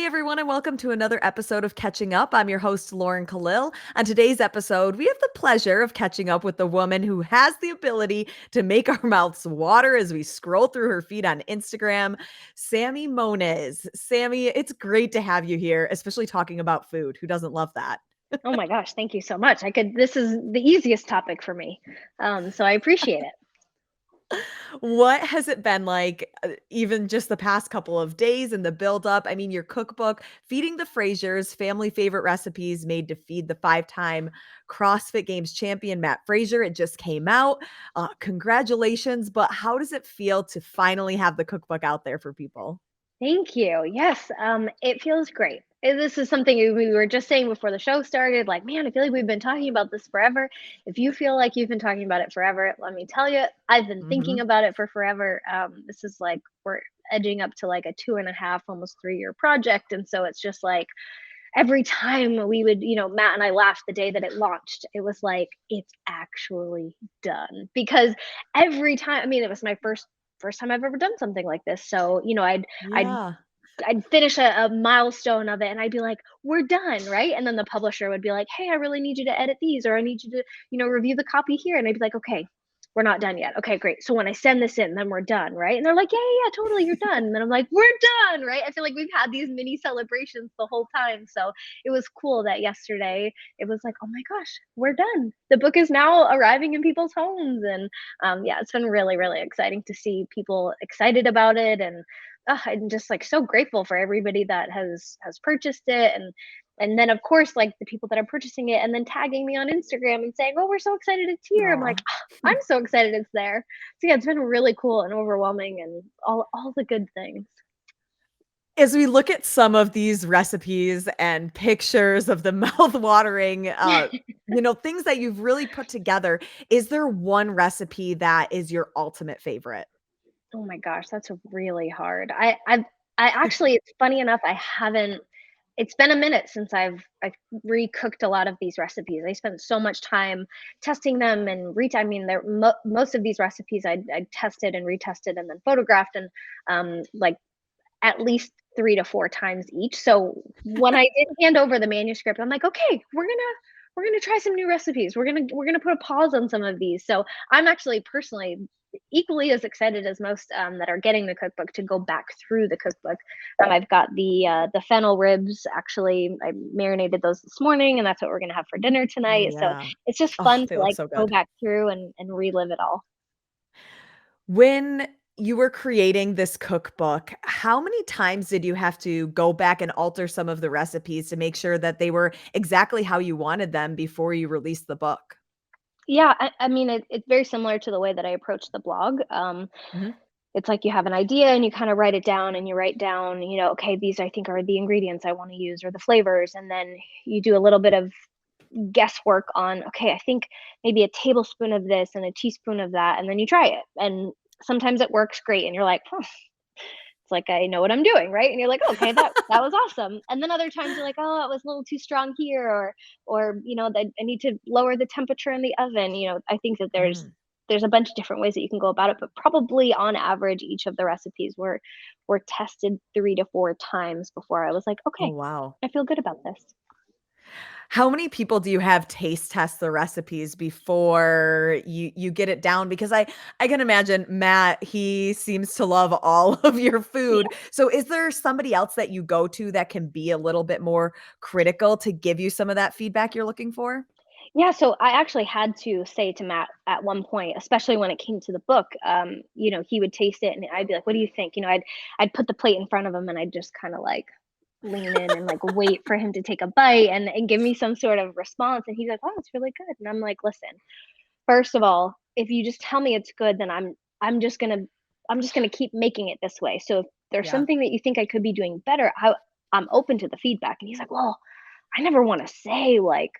Hey everyone, and welcome to another episode of Catching Up. I'm your host, Lauren Khalil. On today's episode, we have the pleasure of catching up with the woman who has the ability to make our mouths water as we scroll through her feed on Instagram, Sammy Moniz. Sammy, it's great to have you here, especially talking about food. Who doesn't love that? Oh my gosh, thank you so much. This is the easiest topic for me. So I appreciate it. What has it been like, even just the past couple of days and the buildup? I mean, your cookbook, Feeding the Frasers, family favorite recipes made to feed the five-time CrossFit Games champion, Matt Fraser. It just came out. Congratulations. But how does it feel to finally have the cookbook out there for people? Thank you. Yes, it feels great. This is something we were just saying before the show started. Like, man, I feel like we've been talking about this forever. If you feel like you've been talking about it forever, let me tell you, I've been thinking Mhm. about it for forever. This is like we're edging up to like a 2.5, almost 3 year project, and so it's just like every time we would, Matt and I laughed the day that it launched. It was like, it's actually done. Because every time, I mean, it was my first time I've ever done something like this. So, I'd Yeah. I'd finish a milestone of it and I'd be like, we're done, right? And then the publisher would be like, hey, I really need you to edit these, or I need you to, review the copy here. And I'd be like, okay, we're not done yet. Okay, great. So when I send this in, then we're done, right? And they're like, yeah, yeah, yeah, totally, you're done. And then I'm like, we're done, right? I feel like we've had these mini celebrations the whole time. So it was cool that yesterday it was like, oh my gosh, we're done. The book is now arriving in people's homes. And yeah, it's been really, really exciting to see people excited about it. And I'm just like so grateful for everybody that has purchased it, and then of course like the people that are purchasing it and then tagging me on Instagram and saying, "Oh, we're so excited it's here." I'm like, Aw. I'm so excited it's there. So yeah, it's been really cool and overwhelming and all the good things. As we look at some of these recipes and pictures of the mouth-watering, things that you've really put together, is there one recipe that is your ultimate favorite? Oh my gosh, that's really hard. I actually, it's funny enough, I haven't. It's been a minute since I've recooked a lot of these recipes. I spent so much time testing them and I mean, most of these recipes I tested and retested and then photographed and like at least 3 to 4 times each. So when I did hand over the manuscript, I'm like, okay, we're gonna try some new recipes. We're gonna put a pause on some of these. So I'm actually personally equally as excited as most that are getting the cookbook to go back through the cookbook. I've got the fennel ribs. Actually, I marinated those this morning, and that's what we're gonna have for dinner Oh, tonight. So yeah. it's just Oh, fun to they look like so go good. back through and relive it all. When you were creating this cookbook, how many times did you have to go back and alter some of the recipes to make sure that they were exactly how you wanted them before you released the book? Yeah, I mean, it's very similar to the way that I approach the blog. Mhm. It's like you have an idea and you kind of write it down and you write down, okay, these I think are the ingredients I want to use or the flavors. And then you do a little bit of guesswork on, okay, I think maybe a tablespoon of this and a teaspoon of that. And then you try it. And sometimes it works great. And you're like, huh, it's like I know what I'm doing, right? And you're like, okay, that was awesome. And then other times you're like, oh, it was a little too strong here, or that I need to lower the temperature in the oven. I think that Mhm. there's a bunch of different ways that you can go about it, but probably on average, each of the recipes were tested 3 to 4 times before I was like, Oh, okay, wow. I feel good about this. How many people do you have taste test the recipes before you get it down? Because I can imagine Matt, he seems to love all of your food. So is there somebody else that you go to that can be a little bit more critical to give you some of that feedback you're looking for? Yeah, so I actually had to say to Matt at one point, especially when it came to the book, he would taste it and I'd be like, "What do you think?" I'd put the plate in front of him and I'd just kind of like lean in and like wait for him to take a bite and give me some sort of response. And he's like, "Oh, it's really good." And I'm like, "Listen, first of all, if you just tell me it's good, then I'm just gonna I'm just gonna keep making it this way. So if there's Yeah. something that you think I could be doing better, I'm open to the feedback." And he's like, "Well, I never want to say like,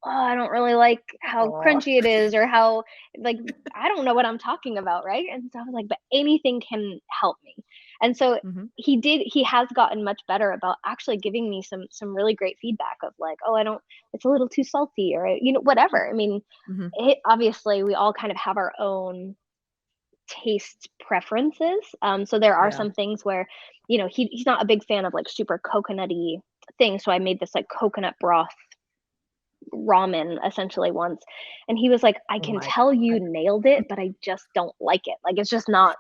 oh, I don't really like how Oh. crunchy it is or how like I don't know what I'm talking about, right?" And so I was like, "But anything can help me." And so Mhm. he has gotten much better about actually giving me some really great feedback of like, "Oh, I don't it's a little too salty," or whatever. I mean, Mhm. obviously we all kind of have our own taste preferences. So there are Yeah. some things where, he's not a big fan of like super coconutty things. So I made this like coconut broth ramen essentially once, and he was like, "I Oh can my tell you god. nailed it, but I just don't like it. Like it's just not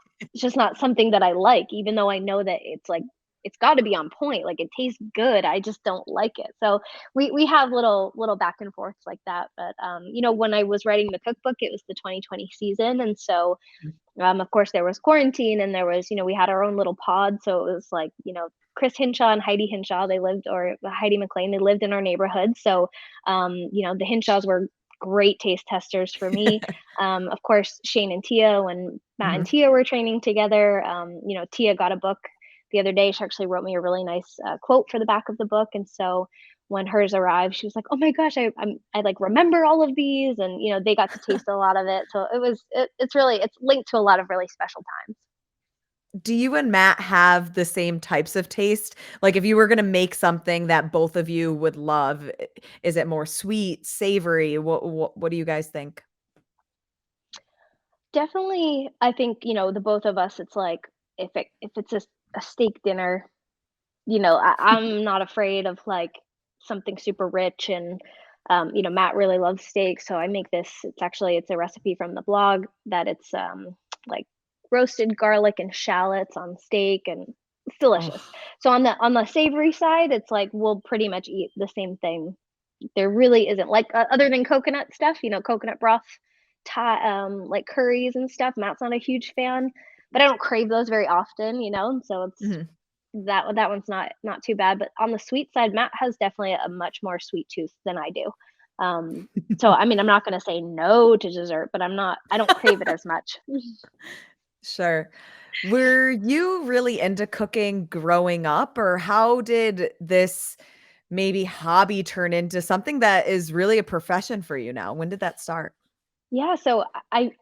something that I like, even though I know that it's like it's got to be on point. Like it tastes good. I just don't like it." So we have little back and forths like that. But when I was writing the cookbook, it was the 2020 season, and so of course, there was quarantine, and there was, we had our own little pod. So it was like, Chris Hinshaw and Heidi Hinshaw, they lived, or Heidi McLean, they lived in our neighborhood. So, the Hinshaws were great taste testers for me. Of course, Shane and Tia, when Matt and Mhm. Tia were training together, Tia got a book the other day. She actually wrote me a really nice quote for the back of the book. And so when hers arrived, she was like, "Oh my gosh, I like remember all of these," and they got to taste a lot of it. So it's linked to a lot of really special times. Do you and Matt have the same types of taste? Like, if you were gonna make something that both of you would love, is it more sweet, savory? What do you guys think? Definitely, I think the both of us. It's like if it's a steak dinner, I'm not afraid of like something super rich. And Matt really loves steak, so I make this. It's a recipe from the blog that it's like roasted garlic and shallots on steak, and it's delicious. Oh, So on the savory side, it's like we'll pretty much eat the same thing. There really isn't like other than coconut stuff, coconut broth, like curries and stuff. Matt's not a huge fan, but I don't crave those very often, so it's mhm. that one's not too bad. But on the sweet side, Matt has definitely a much more sweet tooth than I do. So I mean, I'm not gonna say no to dessert, but I don't crave it as much. Sure. Were you really into cooking growing up, or how did this maybe hobby turn into something that is really a profession for you now? When did that start? Yeah, so I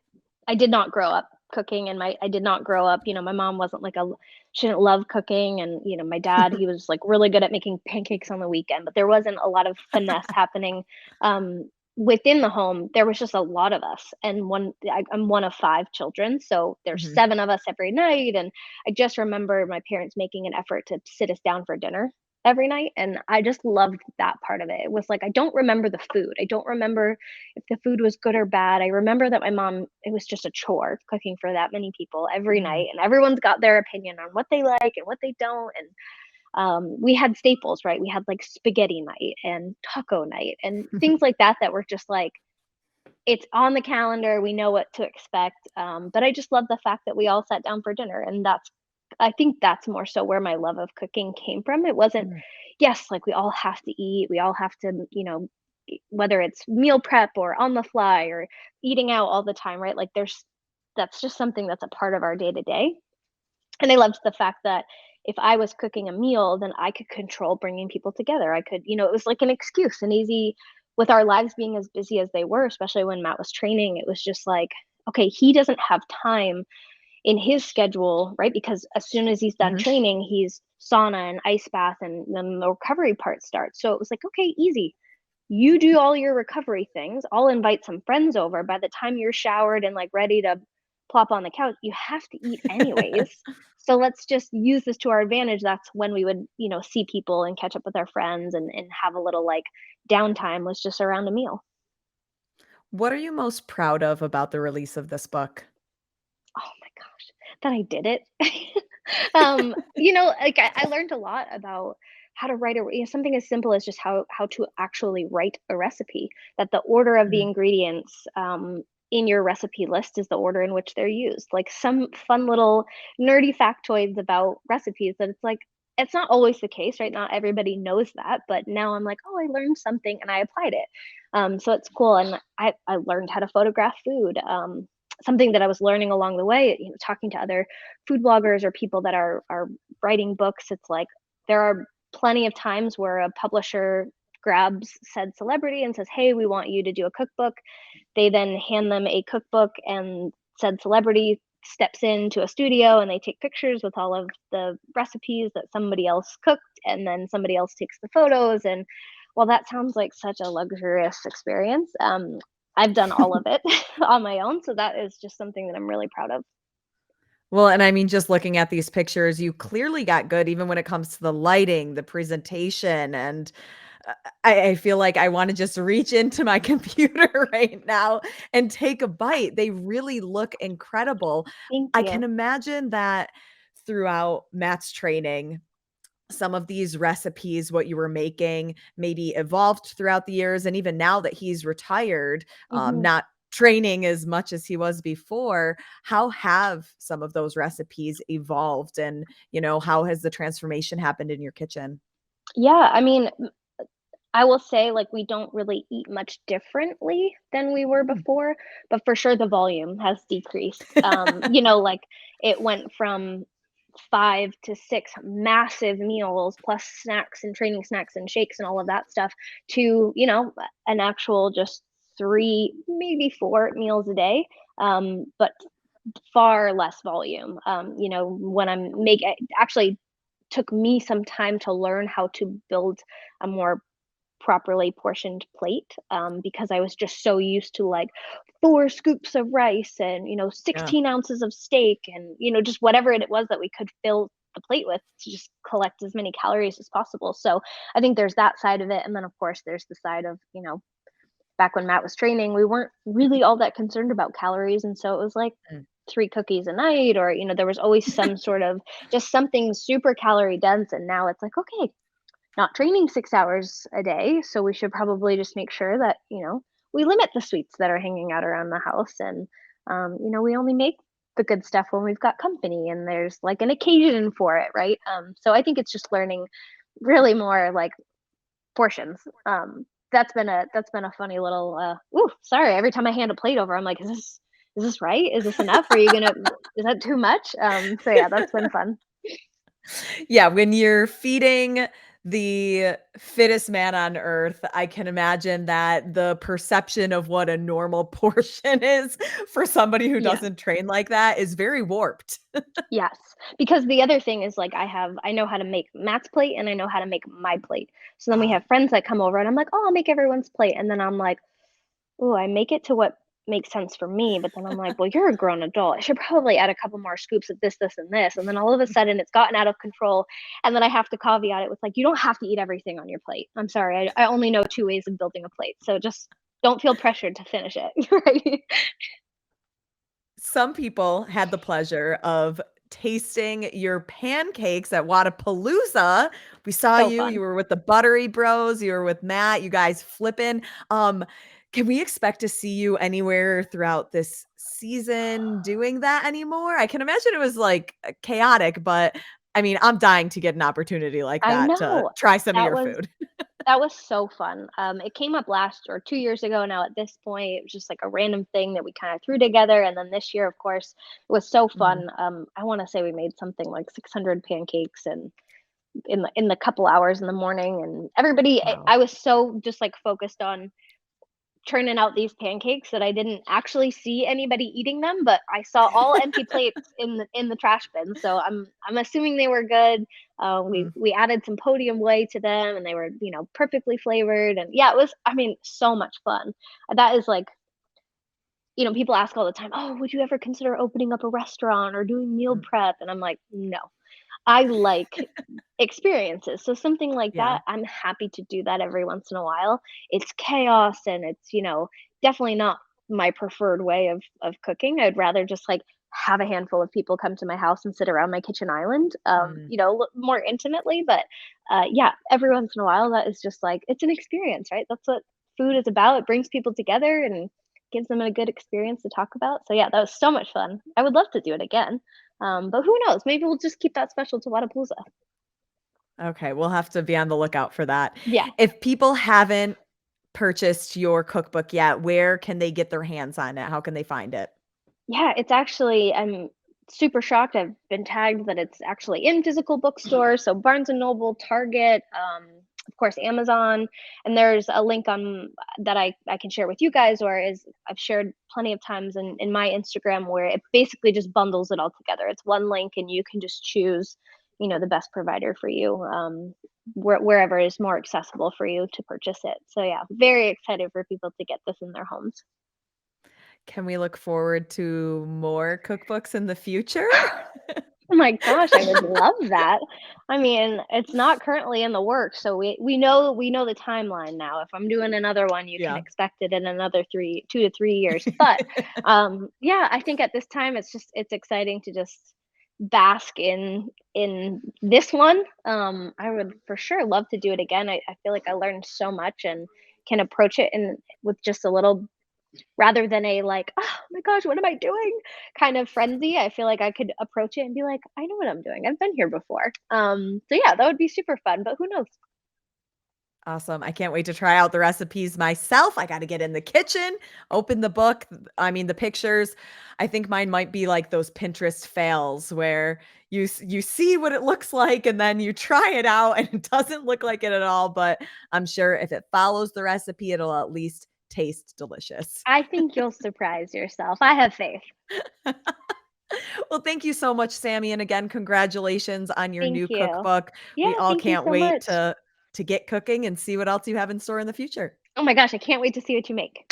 did not grow up cooking, and I did not grow up, my mom wasn't like she didn't love cooking. And my dad, he was like really good at making pancakes on the weekend, but there wasn't a lot of finesse happening within the home. There was just a lot of us, and I'm one of five children, so there's Mhm. seven of us every night. And I just remember my parents making an effort to sit us down for dinner every night, and I just loved that part of it. It was like I don't remember the food. I don't remember if the food was good or bad. I remember that my mom, it was just a chore cooking for that many people every Mm. night, and everyone's got their opinion on what they like and what they don't. And we had staples, right? We had like spaghetti night and taco night and things like that that were just like, it's on the calendar. We know what to expect. But I just love the fact that we all sat down for dinner, and I think that's more so where my love of cooking came from. It wasn't, Mm. yes, like we all have to eat, we all have to, whether it's meal prep or on the fly or eating out all the time, right? Like that's just something that's a part of our day to day. And I loved the fact that if I was cooking a meal, then I could control bringing people together. I could, it was like an excuse, an easy, with our lives being as busy as they were, especially when Matt was training, it was just like, okay, he doesn't have time in his schedule, right? Because as soon as he's done Mhm. training, he's sauna and ice bath, and then the recovery part starts. So it was like, okay, easy. You do all your recovery things. I'll invite some friends over. By the time you're showered and like ready to plop on the couch, you have to eat anyways. So let's just use this to our advantage. That's when we would, see people and catch up with our friends, and have a little like downtime was just around a meal. What are you most proud of about the release of this book? Oh my gosh, that I did it. Like I learned a lot about how to write something as simple as just how to actually write a recipe. That the order of the Mhm. ingredients in your recipe list is the order in which they're used. Like some fun little nerdy factoids about recipes that it's like it's not always the case, right? Not everybody knows that, but now I'm like, oh, I learned something and I applied it. So it's cool, and I learned how to photograph food. Something that I was learning along the way, talking to other food bloggers or people that are writing books. It's like there are plenty of times where a publisher grabs said celebrity and says, "Hey, we want you to do a cookbook." They then hand them a cookbook, and said celebrity steps into a studio and they take pictures with all of the recipes that somebody else cooked, and then somebody else takes the photos. And while that sounds like such a luxurious experience, I've done all of it on my own, so that is just something that I'm really proud of. Well, and I mean, just looking at these pictures, you clearly got good even when it comes to the lighting, the presentation, and uh, I feel like I wanna just reach into my computer right now and take a bite. They really look incredible. Thank I can you. imagine that throughout Matt's training, some of these recipes, what you were making, maybe evolved throughout the years, and even now that he's retired, Mhm. not training as much as he was before, how have some of those recipes evolved, and, how has the transformation happened in your kitchen? Yeah, I mean, I will say, like, we don't really eat much differently than we were Mm. before, but for sure the volume has decreased. Like, it went from 5 to 6 massive meals plus snacks and training snacks and shakes and all of that stuff to, an actual just 3, maybe 4 meals a day, but far less volume. When I'm make it actually took me some time to learn how to build a more properly portioned plate, because I was just so used to like 4 scoops of rice and, Yeah. 16 ounces of steak and, just whatever it was that we could fill the plate with to just collect as many calories as possible. So I think there's that side of it. And then, of course, there's the side of, back when Matt was training, we weren't really all that concerned about calories. And so it was like, Mm. 3 cookies a night, or there was always some sort of just something super calorie dense. And now it's like, okay, not training 6 hours a day, so we should probably just make sure that, we limit the sweets that are hanging out around the house, and, we only make the good stuff when we've got company and there's, like, an occasion for it, right? So I think it's just learning really more, like, portions. That's been a funny little, ooh, sorry, every time I hand a plate over, I'm like, "Is this right? Is this enough? Are you gonna is that too much?" So yeah, that's been fun. Yeah, when you're feeding the fittest man on earth, I can imagine that the perception of what a normal portion is for somebody who Yeah. doesn't train like that is very warped. Yes, because the other thing is, like, I know how to make Matt's plate and I know how to make my plate. So then we Ah, have friends that come over and I'm like, "Oh, I'll make everyone's plate." And then I'm like, "Oh, I make it to what makes sense for me." But then I'm like, "Well, you're a grown adult. I should probably add a couple more scoops of this, this, and this." And then all of a sudden it's gotten out of control. And then I have to caveat it with like, "You don't have to eat everything on your plate. I'm sorry. I only know 2 ways of building a plate. So just don't feel pressured to finish it." Right? some people had the pleasure of tasting your pancakes at Wodapalooza. We saw So you, fun. you were with the Buttery Bros, you were with Matt, you guys flipping. Can we expect to see you anywhere throughout this season doing that anymore? I can imagine it was, like, chaotic, but, I mean, I'm dying to get an opportunity like I that to know. try some of That your was food. That was so fun. It came up last or 2 years ago now at this point. It was just like a random thing that we kinda threw together, and then this year, of course, it was so Mhm. fun. I wanna say we made something like 600 pancakes and in the couple hours in the morning, and everybody Wow. I was so just, like, focused on churning out these pancakes that I didn't actually see anybody eating them, but I saw all empty plates in the trash bin, so I'm assuming they were good. We Mm. we added some podium whey to them, and they were, perfectly flavored, and yeah, it was, I mean, so much fun. That is like, people ask all the time, "Oh, would you ever consider opening up a restaurant or doing meal Mm. prep?" And I'm like, "No." I like experiences, so something like Yeah. that, I'm happy to do that every once in a while. It's chaos and it's, definitely not my preferred way of cooking. I'd rather just, like, have a handful of people come to my house and sit around my kitchen island, Mm. more intimately, but, yeah, every once in a while, that is just, like, it's an experience, right? That's what food is about. It brings people together and gives them a good experience to talk about, so yeah, that was so much fun. I would love to do it again. But who knows? Maybe we'll just keep that special to Wodapalooza. Okay, we'll have to be on the lookout for that. Yeah. If people haven't purchased your cookbook yet, where can they get their hands on it? How can they find it? Yeah, it's actually, I'm super shocked. I've been tagged that it's actually in physical bookstores, so Barnes& and Noble, Target, of course, Amazon, and there's a link on that I can share with you guys, or is I've shared plenty of times in my Instagram, where it basically just bundles it all together. It's one link, and you can just choose, the best provider for you, wherever is more accessible for you to purchase it. So yeah, very excited for people to get this in their homes. Can we look forward to more cookbooks in the future? Oh my gosh, I would love that. I mean, it's not currently in the works, so we know the timeline now. If I'm doing another one, you can Yeah. expect it in another 2 to 3 years. But, yeah, I think at this time, it's exciting to just bask in this one. I would for sure love to do it again. I feel like I learned so much and can approach it in with just a little rather than a like, "Oh my gosh, what am I doing?" kind of frenzy. I feel like I could approach it and be like, "I know what I'm doing. I've been here before." So yeah, that would be super fun, but who knows? Awesome. I can't wait to try out the recipes myself. I gotta get in the kitchen, open the book. I mean, the pictures. I think mine might be like those Pinterest fails where you see what it looks like and then you try it out and it doesn't look like it at all, but I'm sure if it follows the recipe, it'll at least taste delicious. I think you'll surprise yourself. I have faith. Well, thank you so much, Sammy, and again, congratulations on your Thank new you. cookbook. Yeah, We all thank you can't so wait much. to get cooking and see what else you have in store in the future. Oh my gosh, I can't wait to see what you make.